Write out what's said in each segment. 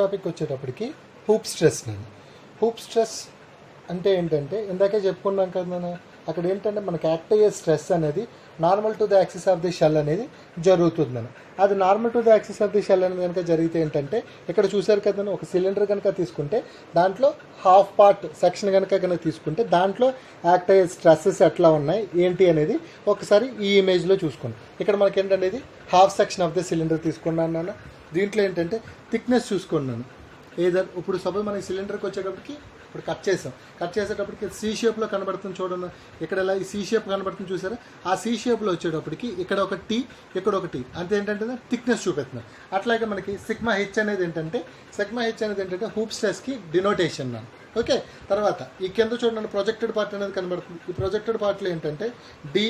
Topic వచ్చేటప్పటికి hoop stress నేను hoop stress అంటే ఏంటంటే ఇందాకే చెప్పుకున్నాం కదా మనం అక్కడ ఏంటంటే మనకి యాక్ట్ అయ్యే స్ట్రెస్ అనేది normal to the axis of the shell అనేది జరుగుతుందని. అది normal to the axis of the shell అనేది కనుక జరిగితే ఏంటంటే ఇక్కడ చూసారు కదా ఒక సిలిండర్ కనుక తీసుకుంటే దాంట్లో హాఫ్ పార్ట్ సెక్షన్ కనుక తీసుకుంటే దాంట్లో యాక్ట్ అయ్యే స్ట్రెస్సెస్ ఎట్లా ఉన్నాయి ఏంటి అనేది ఒకసారి ఈ ఇమేజ్లో చూసుకోండి. ఇక్కడ మనకి ఏంటనేది half section of the cylinder తీసుకున్నాను నాన్న. దీంట్లో ఏంటంటే థిక్నెస్ చూసుకున్నాను. ఏదర్ ఇప్పుడు సపోజ్ మనకి సిలిండర్కి వచ్చేటప్పటికి ఇప్పుడు కట్ చేసేటప్పటికి సి షేప్లో కనబడుతుంది చూడండి. ఇక్కడ ఇలా ఈ సి షేప్ కనబడుతుంది చూసారా, ఆ సి షేప్లో వచ్చేటప్పటికి ఇక్కడ ఒక టీ ఇక్కడ ఒక టీ అంతే ఏంటంటే థిక్నెస్ చూపిస్తున్నాం. అట్లాగే మనకి సిగ్మా హెచ్ అనేది ఏంటంటే హూప్ స్ట్రెస్కి డినోటేషన్ నాన్న. ఓకే, తర్వాత ఈ కింద చూడండి ప్రొజెక్టెడ్ పార్ట్ అనేది కనబడుతుంది. ఈ ప్రొజెక్టెడ్ పార్ట్లో ఏంటంటే డి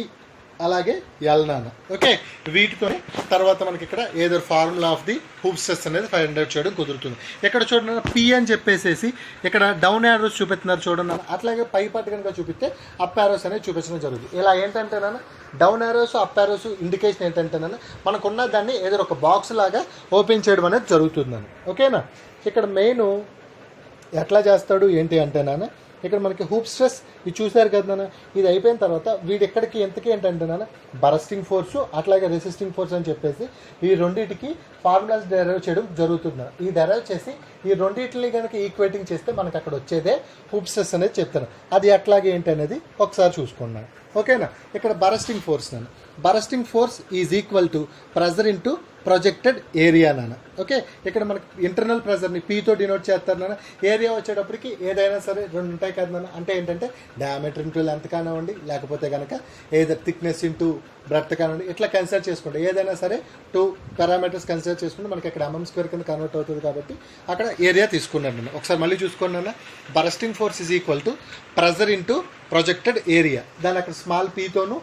అలాగే ఎల్ నాన్న. ఓకే, వీటితో తర్వాత మనకి ఇక్కడ ఏదో formula of the hoop stress అనేది 500 చేయడం కుదురుతుంది. ఇక్కడ చూడండి పి అని చెప్పేసి ఇక్కడ డౌన్ యారోస్ చూపిస్తున్నారు చూడండి. అట్లాగే పై పార్ట్ కనుక చూపిస్తే అప్ యారోస్ అనేది చూపించడం జరుగుతుంది. ఇలా ఏంటంటే నాన్న down arrows up arrows indication ఏంటంటే నాన్న మనకున్న దాన్ని ఏదో ఒక బాక్స్ లాగా ఓపెన్ చేయడం అనేది జరుగుతుందని. ఓకేనా, ఇక్కడ మెయిన్ ఎట్లా చేస్తాడు ఏంటి అంటే నాన్న ఇక్కడ మనకి హూప్ స్ట్రెస్ ఇది చూసారు కదా నాన్న. ఇది అయిపోయిన తర్వాత వీడి ఎక్కడికి ఎంతకి ఏంటంటే నాన్న బరస్టింగ్ ఫోర్సు అట్లాగే రెసిస్టింగ్ ఫోర్స్ అని చెప్పేసి ఈ రెండింటికి ఫార్ములాస్ డెరైవ్ చేయడం జరుగుతుంది. ఈ డెరైవ్ చేసి ఈ రెండింటిని కనుక ఈక్వేటింగ్ చేస్తే మనకు అక్కడ వచ్చేదే హూప్ స్ట్రెస్ అనేది చెప్తాను. అది ఎట్లాగే ఏంటి అనేది ఒకసారి చూసుకున్నాను. ఓకేనా, ఇక్కడ బరస్టింగ్ ఫోర్స్ నాన్న. Bursting force is equal to pressure into projected area నాన్న. ఓకే, ఇక్కడ మనకి ఇంటర్నల్ ప్రెజర్ని పీతో డినోట్ చేస్తారు నాన్న. ఏరియా వచ్చేటప్పటికి ఏదైనా సరే రెండు ఉంటాయి కదా నాన్న. అంటే ఏంటంటే డయామీటర్ ఇంటూ లెంత్ కానివ్వండి, లేకపోతే కనుక ఏదో థిక్నెస్ ఇంటూ బ్రెడ్త్ కానివ్వండి, ఇట్లా కన్సిడర్ చేసుకుంటే ఏదైనా సరే 2 పారామీటర్స్ కన్సిడర్ చేసుకుంటే మనకి అక్కడ mm² కింద కన్వర్ట్ అవుతుంది కాబట్టి అక్కడ ఏరియా తీసుకున్నాను నేను. ఒకసారి మళ్ళీ చూసుకున్నాను. Bursting force is equal to pressure into projected area. దాని అక్కడ స్మాల్ పీతోను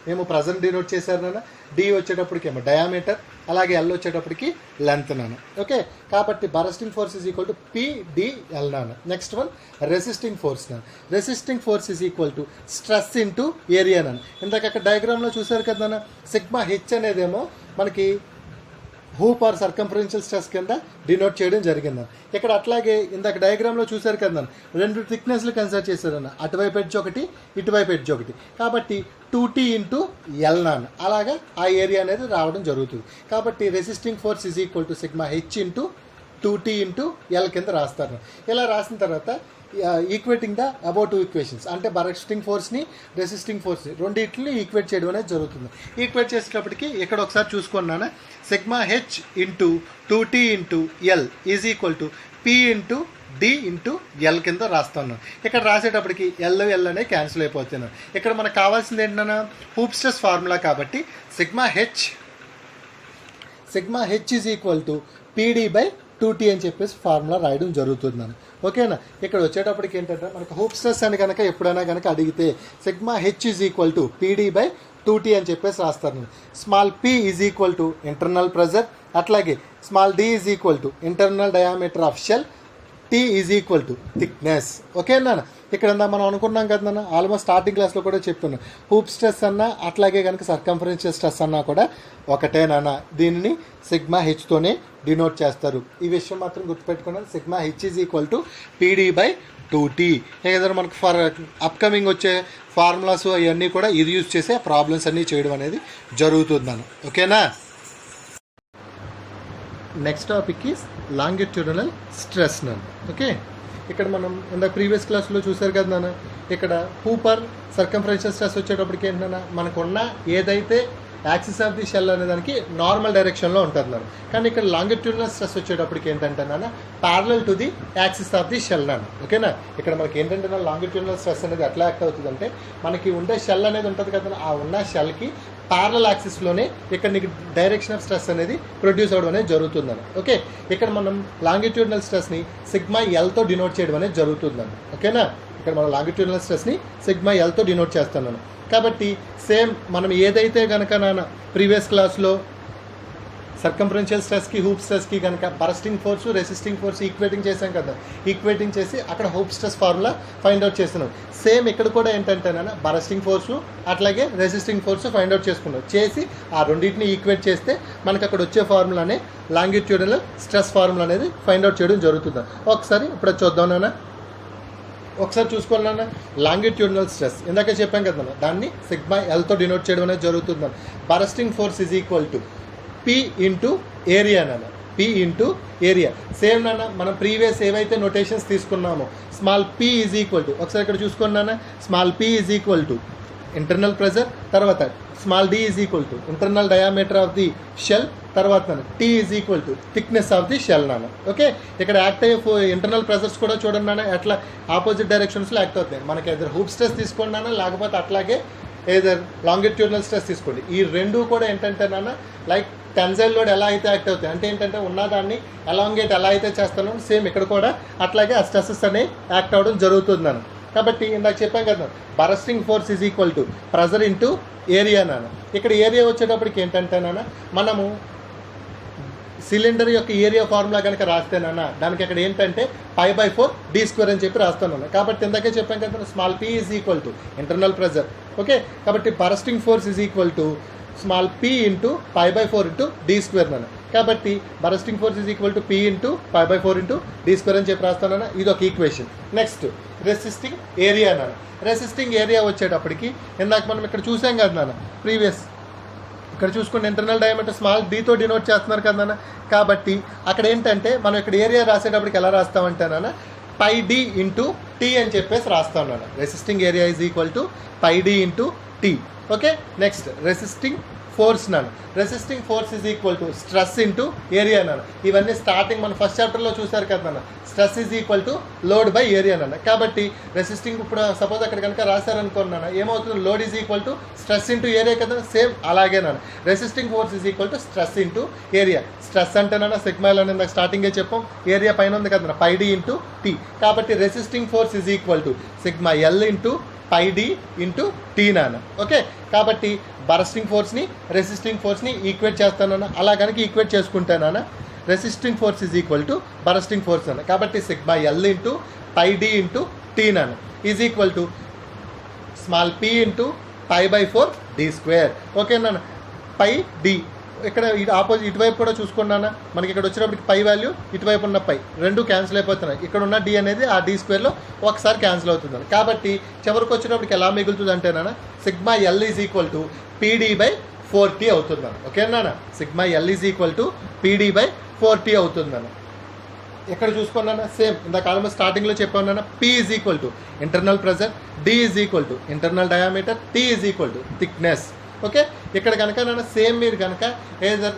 మేము ప్రెజర్ డినోట్ చేశారు నాన్న. డి వచ్చేటప్పటికి ఏమో డయామీటర్, అలాగే ఎల్ వచ్చేటప్పటికి లెంత్ నాన్న. ఓకే, కాబట్టి bursting force is equal to PDL నాన్న. నెక్స్ట్ వన్ రెసిస్టింగ్ ఫోర్స్ నాన్న. Resisting force is equal to stress into area నాన్న. ఇందాక అక్కడ డయాగ్రామ్లో చూసారు కదా నాన్న సిగ్మా హెచ్ అనేదేమో మనకి హూప్ ఆర్ సర్కంఫరెన్షియల్ స్ట్రెస్ కింద డినోట్ చేయడం జరిగిందని. ఇక్కడ అట్లాగే ఇందాక డయాగ్రామ్లో చూసారు కదా రెండు థిక్నెస్లు కన్సిడర్ చేశారన్న, అటువైపు ఎడ్జ్ ఒకటి ఇటువైపు ఎడ్జ్ ఒకటి, కాబట్టి 2T ఇంటూ ఎల్ నాన్న. అలాగా ఆ ఏరియా అనేది రావడం జరుగుతుంది. కాబట్టి resisting force is equal to sigma H into 2T into L కింద రాస్తారు. ఇలా రాసిన తర్వాత ఈక్వేటింగ్ ద అబౌవ్ 2 ఈక్వేషన్స్ అంటే బరస్టింగ్ ఫోర్స్ని రెసిస్టింగ్ ఫోర్స్ని రెండింటిని ఈక్వేట్ చేయడం అనేది జరుగుతుంది. ఈక్వేట్ చేసేటప్పటికి ఇక్కడ ఒకసారి చూసుకున్నాను sigma H into 2T into L is equal to P into D into L కింద రాస్తాను. ఇక్కడ రాసేటప్పటికి ఎల్ అనే క్యాన్సిల్ అయిపోతున్నాను. ఇక్కడ మనకు కావాల్సింది ఏంటన్నా హూప్ స్ట్రెస్ ఫార్ములా కాబట్టి sigma H is equal to PD/2T అని చెప్పేసి ఫార్ములా రాయడం జరుగుతుందని. ఓకేనా, ఇక్కడ వచ్చేటప్పటికి ఏంటంటే మనకు హూప్ స్ట్రెస్ అని కనుక ఎప్పుడైనా కనుక అడిగితే sigma H is equal to PD/2T అని చెప్పేసి రాస్తారు. Small p is equal to internal pressure, అట్లాగే small d is equal to internal diameter of shell, T is equal to thickness. ఓకేనా, ఇక్కడ మనం అనుకున్నాం కదా నాన్న ఆల్మోస్ట్ స్టార్టింగ్ క్లాస్లో కూడా చెప్పాను హూప్ స్ట్రెస్ అన్నా అట్లాగే కనుక సర్కంఫరెన్షియల్ స్ట్రెస్ అన్నా కూడా ఒకటేనాన్న. దీనిని సిగ్మా హెచ్తోనే డినోట్ చేస్తారు. ఈ విషయం మాత్రం గుర్తుపెట్టుకున్నాను. Sigma H is equal to PD/2T. ఏదైనా మనకు ఫర్ అప్కమింగ్ వచ్చే ఫార్ములాస్ అవన్నీ కూడా ఇది యూజ్ చేసే ప్రాబ్లమ్స్ అన్నీ చేయడం అనేది జరుగుతుందన్న. ఓకేనా, next topic is longitudinal stress నాన్న. ఓకే, ఇక్కడ మనం ఇందాక ప్రీవియస్ క్లాస్లో చూసారు కదా నాన్న. ఇక్కడ హూపర్ సర్కంఫరెన్షియల్ స్ట్రెస్ వచ్చేటప్పటికి ఏంటన్నా మనకున్న ఏదైతే యాక్సిస్ ఆఫ్ ది షెల్ అనే దానికి నార్మల్ డైరెక్షన్లో ఉంటుంది నాన్న. కానీ ఇక్కడ లాంగిట్యూడినల్ స్ట్రెస్ వచ్చేటప్పటికి ఏంటంటే నాన్న parallel to the axis of the shell నాన్న. ఓకేనా, ఇక్కడ మనకి ఏంటంటే లాంగిట్యూడినల్ స్ట్రెస్ అనేది ఎట్లా యాక్ట్ అవుతుందంటే మనకి ఉండే షెల్ అనేది ఉంటుంది కదా, ఆ ఉన్న షెల్కి ప్యారలల్ యాక్సిస్లోనే ఇక్కడ నీకు డైరెక్షన్ ఆఫ్ స్ట్రెస్ అనేది ప్రొడ్యూస్ అవ్వడం అనేది జరుగుతుందని. ఓకే, ఇక్కడ మనం లాంగిట్యూడినల్ స్ట్రెస్ని సిగ్మా ఎల్తో డినోట్ చేయడం అనేది జరుగుతుందని. ఓకేనా, ఇక్కడ మనం లాంగిట్యూడినల్ స్ట్రెస్ని సిగ్మా ఎల్తో డినోట్ చేస్తున్నాను. కాబట్టి సేమ్ మనం ఏదైతే కనుక నాన్న ప్రీవియస్ క్లాస్లో సర్కంఫరెన్షియల్ స్ట్రెస్కి హూప్ స్ట్రెస్కి కనుక bursting force resisting force equating చేసాం కదా, ఈక్వేటింగ్ చేసి అక్కడ hoop stress formula find out చేస్తున్నాం. సేమ్ ఇక్కడ కూడా ఏంటంటేనా బరస్టింగ్ ఫోర్సు అట్లాగే రెసిస్టింగ్ ఫోర్స్ ఫైండ్ అవుట్ చేసుకున్నాం. చేసి ఆ రెండింటిని ఈక్వేట్ చేస్తే మనకు అక్కడ వచ్చే ఫార్ములానే లాంగిట్యూడల్ స్ట్రెస్ ఫార్ములా అనేది ఫైండ్ అవుట్ చేయడం జరుగుతుంది. ఒకసారి ఇప్పుడు చూద్దాం నాన్న. ఒకసారి చూసుకోవాలన్నా లాంగిట్యూడినల్ స్ట్రెస్ ఇందాక చెప్పాం కదా, దాన్ని సిగ్మా ఎల్తో డినోట్ చేయడం అనేది జరుగుతుంది. Bursting force is equal to P into area నాన్న, పి ఇంటూ ఏరియా. సేమ్ నాన్న మనం ప్రీవియస్ ఏవైతే నోటేషన్స్ తీసుకున్నామో small P is equal to, ఒకసారి ఇక్కడ చూసుకోండి నాన్న, small P is equal to internal pressure, తర్వాత small D is equal to internal diameter of the shell, తర్వాత T is equal to thickness of the shell నాన్న. Okay, ఇక్కడ act అయ్యే internal pressures కూడా చూడండి నాన్న ఎట్లా ఆపోజిట్ డైరెక్షన్స్లో యాక్ట్ అవుతాయి. మనకి ఏదైనా హూప్ స్ట్రెస్ తీసుకోండి నాన్న, లేకపోతే అట్లాగే ఏదర్ లాంగిట్యూడినల్ స్ట్రెస్ తీసుకోండి. ఈ రెండు కూడా ఏంటంటే నాన్న లైక్ టెన్సైల్ లోడ్ ఎలా అయితే యాక్ట్ అవుతాయి అంటే ఏంటంటే ఉన్నదాన్ని ఎలాంగేట్ ఎలా అయితే చేస్తానో సేమ్ ఇక్కడ కూడా అట్లాగే ఆ స్ట్రెసెస్ అనేవి యాక్ట్ అవ్వడం జరుగుతుంది నాన్న. కాబట్టి ఇందాక చెప్పాం కదా, bursting force is equal to pressure into area నాన్న. ఇక్కడ ఏరియా వచ్చేటప్పటికి ఏంటంటే నాన్న మనము సిలిండర్ యొక్క ఏరియా ఫార్ములా కనుక రాస్తేనన్నా దానికి అక్కడ ఏంటంటే π/4 d² అని చెప్పి రాస్తాను. కాబట్టి ఇందాకే చెప్పాం కదా, small p is equal to internal pressure. Okay, కాబట్టి bursting force is equal to small p into π/4 into d² నాన్న. కాబట్టి bursting force is equal to p into π/4 into d² అని చెప్పి రాస్తానన్నా. ఇది ఒక ఈక్వేషన్. నెక్స్ట్ రెసిస్టింగ్ ఏరియా నాన్న. Resisting area వచ్చేటప్పటికి ఇందాక మనం ఇక్కడ చూసాం కదా నాన్న ప్రీవియస్, ఇక్కడ చూసుకుని ఇంటర్నల్ డయామీటర్ స్మాల్ డీతో డినోట్ చేస్తున్నారు కదా నాన్న. కాబట్టి అక్కడ ఏంటంటే మనం ఇక్కడ ఏరియా రాసేటప్పటికి ఎలా రాస్తామంటే నాన్న πd ఇంటూ టీ అని చెప్పేసి రాస్తాం నాన్న. Resisting area is equal to πd into T. Okay, next resisting force నాన్న. Resisting force is equal to stress into area నాన్న. ఇవన్నీ స్టార్టింగ్ మన ఫస్ట్ చాప్టర్లో చూసారు కదా నాన్న. Stress is equal to load by area నాన్న. కాబట్టి రెసిస్టింగ్ ఇప్పుడు సపోజ్ అక్కడ కనుక రాశారనుకున్నాను ఏమవుతుంది, load is equal to stress into area కదా, సేమ్ అలాగే నాన్న. Resisting force is equal to stress into area. Stress అంటే నాన్న సిగ్మా అని ఇందాక స్టార్టింగే చెప్పాం, ఏరియా పైన ఉంది కదా πd ఇంటూ టీ. కాబట్టి resisting force is equal to sigma L into πd into T నాన్న. ఓకే, కాబట్టి బరస్టింగ్ ఫోర్స్ని రెసిస్టింగ్ ఫోర్స్ని ఈక్వేట్ చేస్తానన్నా. అలా కనుక ఈక్వేట్ చేసుకుంటానన్నా resisting force is equal to bursting force అన్న. కాబట్టి sigma L into πd into T నాన్న is equal to small p into π/4 d². Okay నాన్న, πd ఇక్కడ ఆపోజిట్ ఇటువైపు కూడా చూసుకున్నానా మనకి ఇక్కడ వచ్చినప్పటికి పై వాల్యూ ఇటువైపు ఉన్న పై రెండు క్యాన్సిల్ అయిపోతున్నాయి. ఇక్కడ ఉన్న డి అనేది ఆ d² ఒకసారి క్యాన్సిల్ అవుతుంది. కాబట్టి చివరికి వచ్చేటప్పటికి ఎలా మిగులుతుంది అంటేనా sigma L is equal to pd/4t అవుతుందన్న. ఓకేనా, sigma L is equal to pd/4t అవుతుందన్న. ఎక్కడ చూసుకున్నానా సేమ్ ఇందాక ఆల్మోస్ట్ స్టార్టింగ్లో చెప్పాను, p is equal to internal pressure, d is equal to internal diameter, t is equal to thickness. Okay, ఇక్కడ కనుక నన్ను సేమ్ మీరు కనుక ఏదర్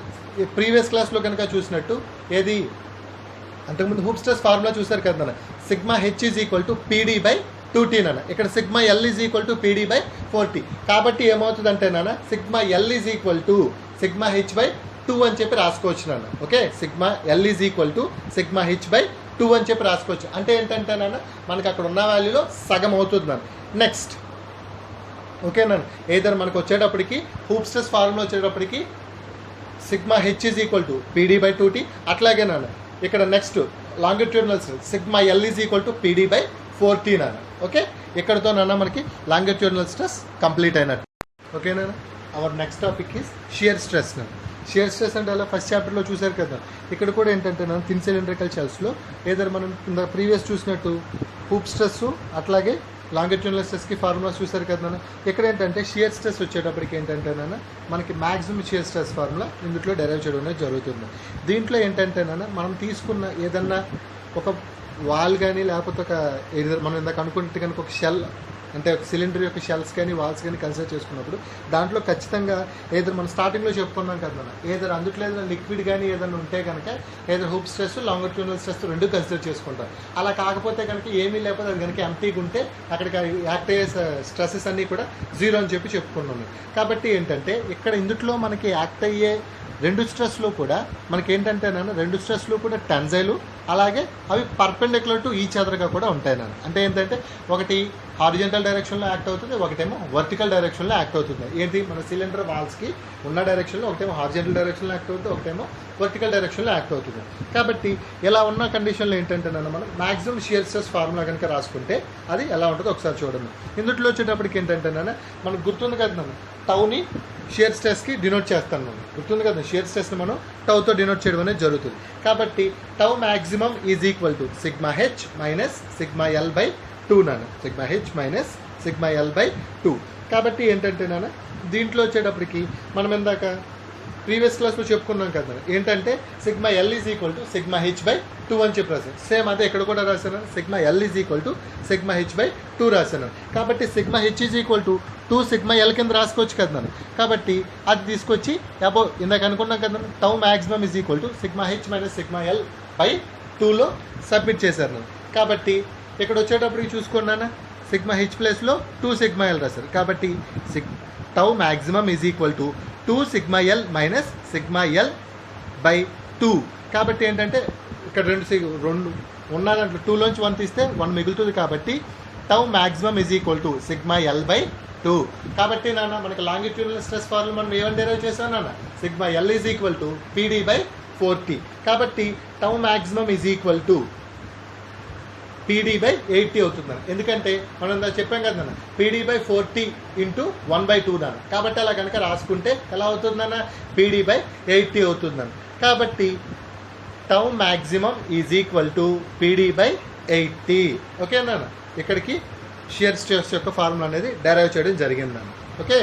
ప్రీవియస్ క్లాస్లో కనుక చూసినట్టు ఏది అంతకుముందు హూప్ స్ట్రెస్ ఫార్ములా చూసారు కదా నాన్న, sigma H is equal to pd/2t నాన్న. ఇక్కడ sigma L is equal to pd/4t. కాబట్టి ఏమవుతుందంటే నాన్న sigma L is equal to sigma h/2 అని చెప్పి రాసుకోవచ్చు నాన్న. Okay, sigma L is equal to sigma h/2 అని చెప్పి రాసుకోవచ్చు. అంటే ఏంటంటే నాన్న మనకి అక్కడ ఉన్న వాల్యూలో సగం అవుతుంది నాన్న. నెక్స్ట్ ఓకేనా, ఏదర్ మనకు వచ్చేటప్పటికి హూప్ స్ట్రెస్ ఫార్ములా వచ్చేటప్పటికి sigma H is equal to pd/2t. అట్లాగే నాన్న ఇక్కడ next longitudinal stress sigma L is equal to pd/4t నాన్న. ఓకే, ఇక్కడతో నాన్న మనకి లాంగిట్యూడినల్ స్ట్రెస్ కంప్లీట్ అయినట్టు. ఓకేనా, our next topic is shear stress నాన్న. షియర్ స్ట్రెస్ అంటే అలా ఫస్ట్ చాప్టర్లో చూసారు కదా, ఇక్కడ కూడా ఏంటంటే నాన్న థిన్ సిలిండ్రికల్ షెల్స్లో ఏదర్ మనం ప్రీవియస్ చూసినట్టు హూప్ స్ట్రెస్ అట్లాగే లాంగిట్యూడినల్ స్ట్రెస్కి ఫార్ములాస్ చూసారు కదా నాన్న. ఇక్కడ ఏంటంటే షియర్ స్ట్రెస్ వచ్చేటప్పటికి ఏంటంటే నాన్న మనకి మ్యాక్సిమం షియర్ స్ట్రెస్ ఫార్ములా ఇందులో డెరైవ్ చేయడం అనేది జరుగుతుంది. దీంట్లో ఏంటంటే నాన్న మనం తీసుకున్న ఏదన్నా ఒక వాల్ కానీ లేకపోతే ఒక మనం ఇందాక అనుకుంటే కనుక ఒక షెల్ అంటే ఒక సిలిండర్ యొక్క షెల్స్ కానీ వాల్స్ కానీ కన్సిడర్ చేసుకున్నప్పుడు దాంట్లో ఖచ్చితంగా ఏదైనా మనం స్టార్టింగ్లో చెప్పుకున్నాం కదా మనం ఏదైనా అందుట్లో ఏదైనా లిక్విడ్ కానీ ఏదైనా ఉంటే కనుక ఏదైనా హూప్ స్ట్రెస్ లాంగిట్యూడినల్ స్ట్రెస్ రెండు కన్సిడర్ చేసుకుంటాం. అలా కాకపోతే కనుక ఏమీ లేకపోతే అది కనుక ఎంటీగా ఉంటే అక్కడికి యాక్ట్ అయ్యే స్ట్రెసెస్ అన్నీ కూడా జీరో అని చెప్పి చెప్పుకున్నాము. కాబట్టి ఏంటంటే ఇక్కడ ఇందుట్లో మనకి యాక్ట్ అయ్యే రెండు స్ట్రెస్లో కూడా మనకి ఏంటంటే రెండు స్ట్రెస్లో కూడా టెన్జైలు అలాగే అవి పర్పెండిక్యులర్ టు ఈచ్ అదర్గా కూడా ఉంటాయి అంటే ఏంటంటే ఒకటి హారిజెంటల్ డైరెక్షన్లో యాక్ట్ అవుతుంది, ఒకటేమో వర్టికల్ డైరెక్షన్లో యాక్ట్ అవుతుంది. ఏంటి మన సిలిండర్ వాల్స్కి ఉన్న డైరెక్షన్లో ఒకటేమో హారిజెంటల్ డైరెక్షన్లో యాక్ట్ అవుతుంది, ఒకటేమో వర్టికల్ డైరెక్షన్లో యాక్ట్ అవుతుంది. కాబట్టి ఇలా ఉన్న కండిషన్లో ఏంటంటే మనం మ్యాక్సిమం షియర్ స్ట్రెస్ ఫార్ములా కనుక రాసుకుంటే అది ఎలా ఉంటుందో ఒకసారి చూడండి. ఇందులో వచ్చేటప్పటికి ఏంటంటే మనకు గుర్తుంది కదా టౌని షియర్ స్ట్రెస్కి డినోట్ చేస్తాను మనం, గుర్తుంది కదా షియర్ స్ట్రెస్ని మనం టౌతో డినోట్ చేయడం అనేది జరుగుతుంది. కాబట్టి tau maximum is equal to sigma H minus sigma L by 2 sigma H minus sigma L by 2. కాబట్టి ఏంటంటే దీంట్లో వచ్చేటప్పటికి మనం ఇందాక ప్రీవియస్ క్లాస్లో చెప్పుకున్నాం కదా ఏంటంటే sigma L is equal to sigma H by 2 అని చెప్పి రాశాను. సేమ్ అదే ఇక్కడ కూడా రాశాను, sigma L is equal to sigma H by 2 రాశాను. కాబట్టి sigma H is equal to 2 sigma L కింద రాసుకోవచ్చు కదా. కాబట్టి అది తీసుకొచ్చి అబౌవ్ ఇందాక అనుకున్నాం కదా tau maximum is equal to sigma H minus sigma L by 2లో సబ్మిట్ చేశారు. కాబట్టి ఇక్కడ వచ్చేటప్పటికి చూసుకున్నాను సిగ్మా హెచ్ ప్లేస్లో 2 సిగ్మా ఎల్ రాశారు. కాబట్టి tau maximum is equal to 2 sigma L minus sigma L by 2. కాబట్టి ఏంటంటే ఇక్కడ రెండు ఉన్న దాంట్లో 2లోంచి 1 తీస్తే 1 మిగులుతుంది. కాబట్టి tau maximum is equal to sigma L by 2. కాబట్టి మనకి లాంగిట్యూడినల్ స్ట్రెస్ ఫార్ములా మనం ఏమని డెరైవ్ చేసాం sigma L is equal to PD by 4t. కాబట్టి tau maximum is equal to PD by 8t అవుతుందని. ఎందుకంటే మనం చెప్పాం కదా పీడీ బై 4t ఇంటూ 1/2 కాబట్టి అలా కనుక రాసుకుంటే ఎలా అవుతుందన్న పీడీ బై 8t అవుతుందని. కాబట్టి tau maximum is equal to PD by 8t. ఓకేనా, ఇక్కడికి షియర్ స్ట్రెస్ యొక్క ఫార్ములా అనేది డెరైవ్ చేయడం జరిగిందని. ఓకే.